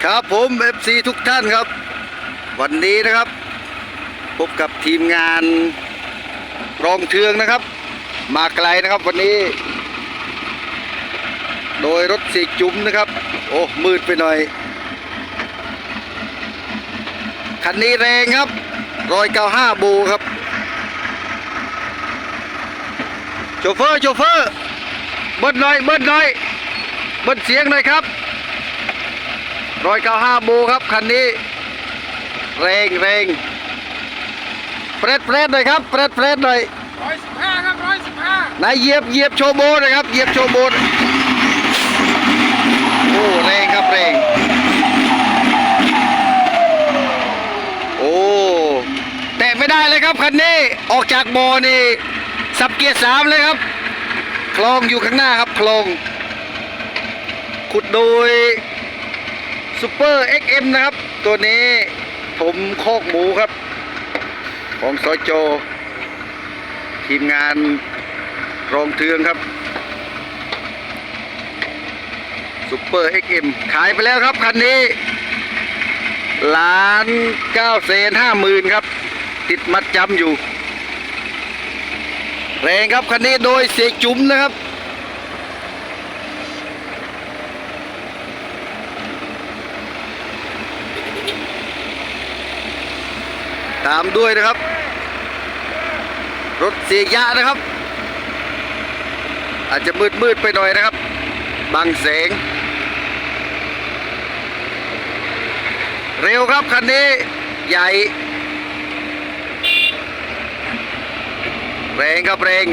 ครับผม FC ทุกท่านครับวันนี้นะครับพบกับทีมงานรองเทืองนะครับมาไกลนะครับวันนี้โดยรถเสียจุ๋มนะครับโอ้มืดไปหน่อยคันนี้แรงครับ195บูครับโชเฟอร์เบิ้ลหน่อยเบิ้ลเสียงหน่อยครับ195บูครับคันนี้แรงเปรดหน่อยครับเปรดหน่อย115ครับ115นายเหยียบโชว์โบนะครับเหยียบโชว์โบโอ้แรงครับแรงโอ้แตะไม่ได้เลยครับคันนี้ออกจากบ่อนี่สับเกียร์3เลยครับคลองอยู่ข้างหน้าครับคลองขุดโดยซูเปอร์ XM นะครับตัวนี้ผมโคกหมูครับของซอยโจทีมงานรองเทืองครับซูเปอร์ XM ขายไปแล้วครับคันนี้1,950,000ครับติดมัดจำอยู่แรงครับคันนี้โดยเสียจุ๋มนะครับตามด้วยนะครับรถเสียยะนะครับอาจจะมืดไปหน่อยนะครับบังแสงเร็วครับคันนี้ใหญ่แรงครับแรง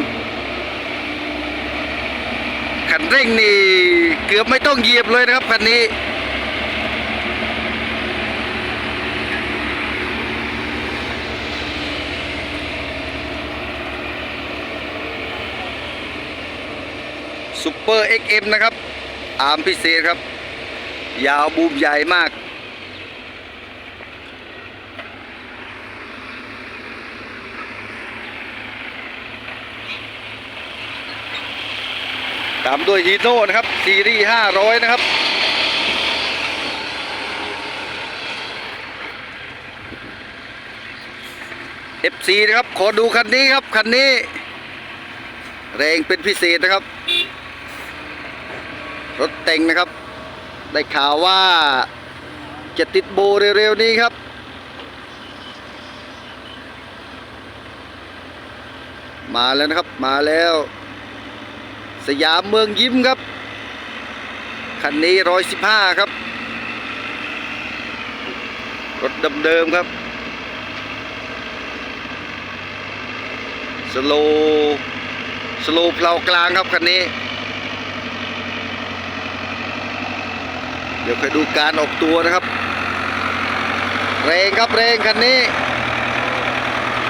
คันเร่งนี่เกือบไม่ต้องเหยียบเลยนะครับคันนี้ซูเปอร์ XM นะครับอาร์มพิเศษครับยาวบูมใหญ่มากตามด้วยฮีโน่นะครับซีรีส์500นะครับFC นะครับขอดูคันนี้ครับคันนี้แรงเป็นพิเศษนะครับรถแต่งนะครับได้ข่าวว่าจะติดโบเร็วๆนี้ครับมาแล้วนะครับมาแล้วสยามเมืองยิ้มครับคันนี้115ครับรถเดิมๆครับสโลว์เพลากลางครับคันนี้เดี๋ยวไปดูการออกตัวนะครับแรงครับแรงคันนี้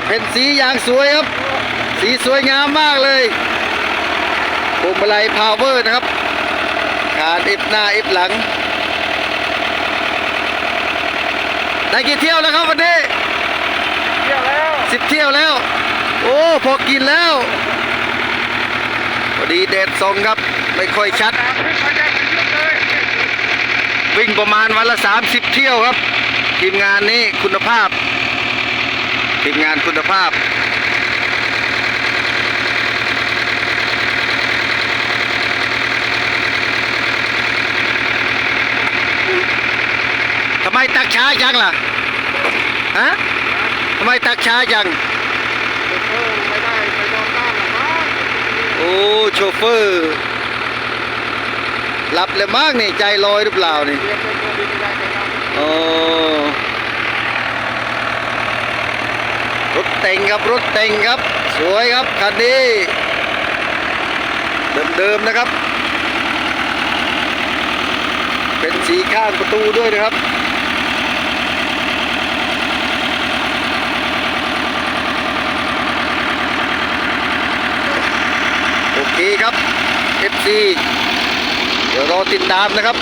เป็นสีอย่างสวยครับสีสวยงามมากเลยพวงมาลัยพาวเวอร์นะครับขาดอิบหน้าอิบหลังได้กี่เที่ยวแล้วครับวันนี้10 เที่ยวแล้วโอ้พอกินแล้วพอดีแดดส่องครับไม่ค่อยชัดวิ่งประมาณวันละ30 เที่ยวครับทีมงานนี้คุณภาพทีมงานคุณภาพทำไมตักช้าจังล่ะฮะทำไมตักช้าจังไม่ได้ไปนอนบ้านหรอมั้งโอ้โชเฟอร์หลับเลยมากนี่ใจลอยหรือเปล่านี่โอ้รถแต่งครับรถแต่งครับสวยครับคันนี้เดิมๆนะครับเป็นสีข้างประตูด้วยนะครับโอเคครับ FC เดี๋ยวรอติดตามนะครับ